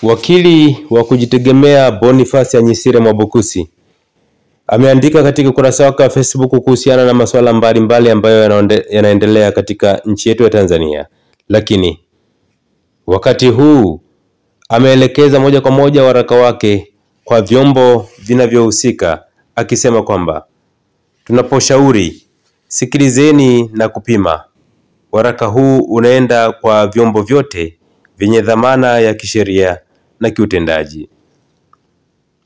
Wakili wa kujitegemea Boniface Anyisire Mwabukusi ameandika katika ukurasa wake wa Facebook kuhusiana na masuala mbalimbali ambayo yanaendelea katika nchi yetu ya Tanzania. Lakini wakati huu ameelekeza moja kwa moja waraka wake kwa vyombo vinavyohusika, akisema kwamba tunaposhauri, sikilizeni na kupima. Waraka huu unaenda kwa vyombo vyote vyenye dhamana ya kisheria na kiutendaji.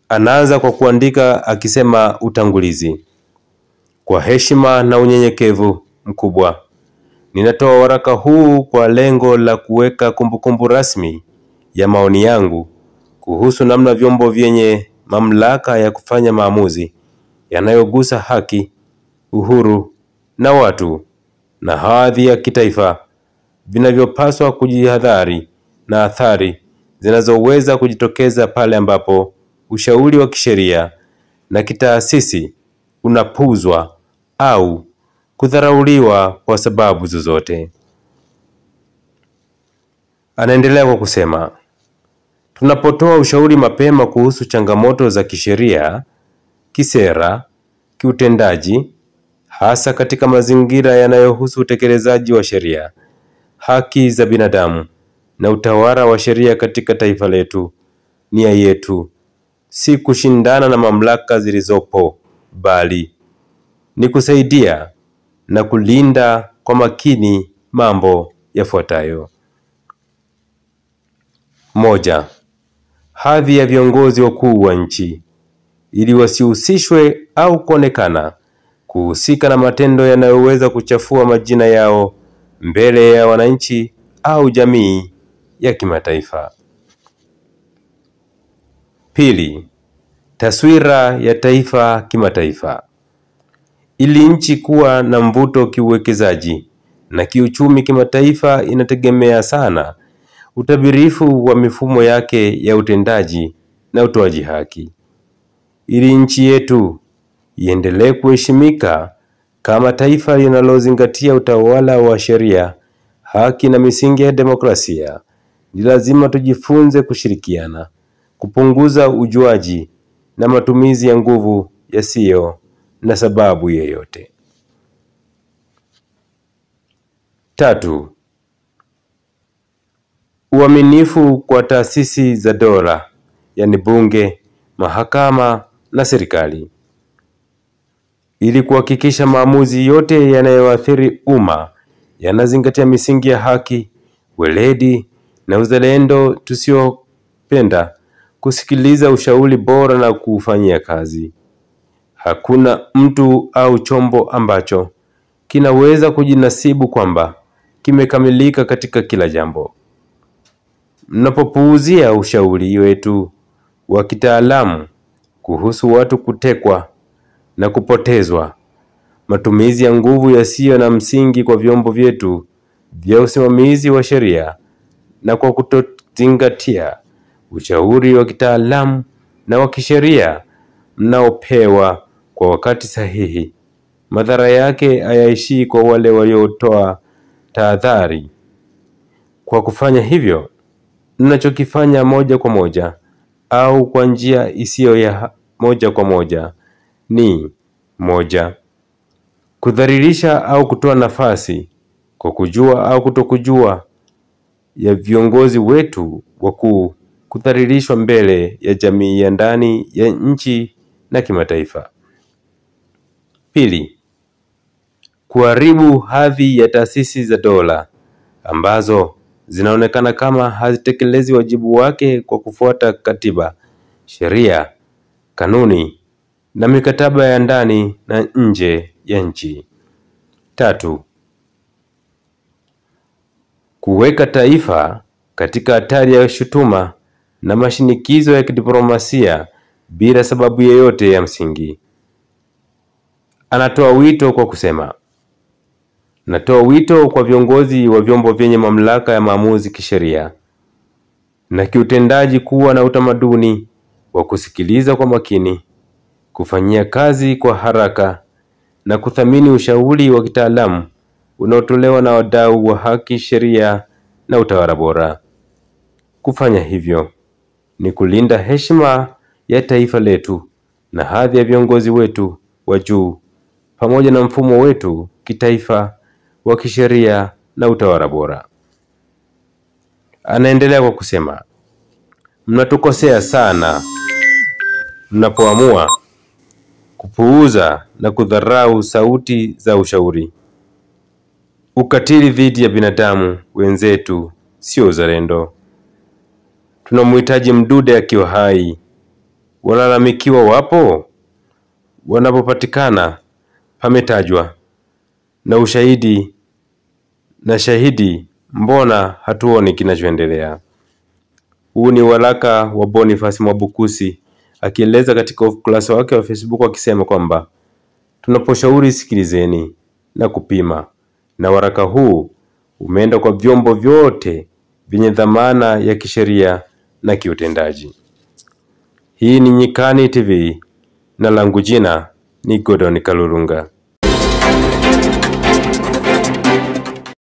Anaanza kwa kuandika akisema utangulizi: kwa heshima na unyenyekevu mkubwa, ninatoa waraka huu kwa lengo la kuweka kumbukumbu rasmi ya maoni yangu kuhusu namna vyombo vyenye mamlaka ya kufanya maamuzi yanayogusa haki, uhuru na watu na hadhi ya kitaifa vinavyopaswa kujihadhari na athari zinazoweza kujitokeza pale ambapo ushauri wa kisheria na kitaasisi unapuuzwa au kudharauliwa kwa sababu zozote. Anaendelea kwa kusema, tunapotoa ushauri mapema kuhusu changamoto za kisheria, kisera, kiutendaji, hasa katika mazingira yanayohusu utekelezaji wa sheria, haki za binadamu na utawala wa sheria katika taifa letu, nia yetu si kushindana na mamlaka zilizopo, bali ni kusaidia na kulinda kwa makini mambo yafuatayo. 1. Hadhi ya viongozi wakuu wa nchi, ili wasihusishwe au kuonekana kuhusika na matendo yanayoweza kuchafua majina yao mbele ya wananchi au jamii ya kimataifa. 2. Taswira ya taifa kimataifa, ili nchi kuwa na mvuto kiuwekezaji na kiuchumi kimataifa inategemea sana utabirifu wa mifumo yake ya utendaji na utoaji haki. Ili nchi yetu iendelee kuheshimika kama taifa linalozingatia utawala wa sheria, haki na misingi ya demokrasia, ni lazima tujifunze kushirikiana, kupunguza ujuaji na matumizi ya nguvu yasiyo na sababu yoyote. 3. Uaminifu kwa taasisi za dola, yani bunge, mahakama na serikali, ili kuhakikisha maamuzi yote yanayoathiri umma yanazingatia misingi ya haki, weledi na uzalendo. Tusiopenda kusikiliza ushauri bora na kuufanyia kazi. Hakuna mtu au chombo ambacho kinaweza kujinasibu kwamba kimekamilika katika kila jambo. Mnapopuuzia ushauri wetu wa kitaalamu kuhusu watu kutekwa na kupotezwa, matumizi ya nguvu yasiyo na msingi kwa vyombo vyetu vya usimamizi wa sheria, na kwa kutozingatia ushauri wa kitaalamu na wa kisheria mnaopewa kwa wakati sahihi, madhara yake hayaishi kwa wale waliotoa tahadhari. Kwa kufanya hivyo, mnachokifanya moja kwa moja au kwa njia isiyo ya moja kwa moja ni: 1. Kudhalilisha au kutoa nafasi kwa kujua au kutokujua ya viongozi wetu wakuu kudhalilishwa mbele ya jamii ya ndani ya nchi na kimataifa. 2. Kuharibu hadhi ya taasisi za dola ambazo zinaonekana kama hazitekelezi wajibu wake kwa kufuata katiba, sheria, kanuni na mikataba ya ndani na nje ya nchi. 3. Kuweka taifa katika hatari ya shutuma na mashinikizo ya kidiplomasia bila sababu yoyote ya msingi. Anatoa wito kwa kusema, natoa wito kwa viongozi wa vyombo vyenye mamlaka ya maamuzi kisheria na kiutendaji kuwa na utamaduni wa kusikiliza kwa makini, kufanyia kazi kwa haraka na kuthamini ushauri wa kitaalamu unaotolewa na wadau wa haki, sheria na utawala bora. Kufanya hivyo ni kulinda heshima ya taifa letu na hadhi ya viongozi wetu wa juu pamoja na mfumo wetu kitaifa wa kisheria na utawala bora. Anaendelea kwa kusema, mnatukosea sana mnapoamua kupuuza na kudharau sauti za ushauri. Ukatili dhidi ya binadamu wenzetu sio uzalendo. Tunamhitaji Mdude akiwa hai. Walalamikiwa wapo? Wanapopatikana pametajwa na ushahidi na shahidi, mbona hatuoni kinachoendelea? Huu ni waraka wa Boniface Mwabukusi akieleza katika ukurasa wake wa Facebook akisema kwamba tunaposhauri sikilizeni na kupima, na waraka huu umeenda kwa vyombo vyote vyenye dhamana ya kisheria na kiutendaji. Hii ni Nyikani TV na langu jina ni Gordon Kalurunga.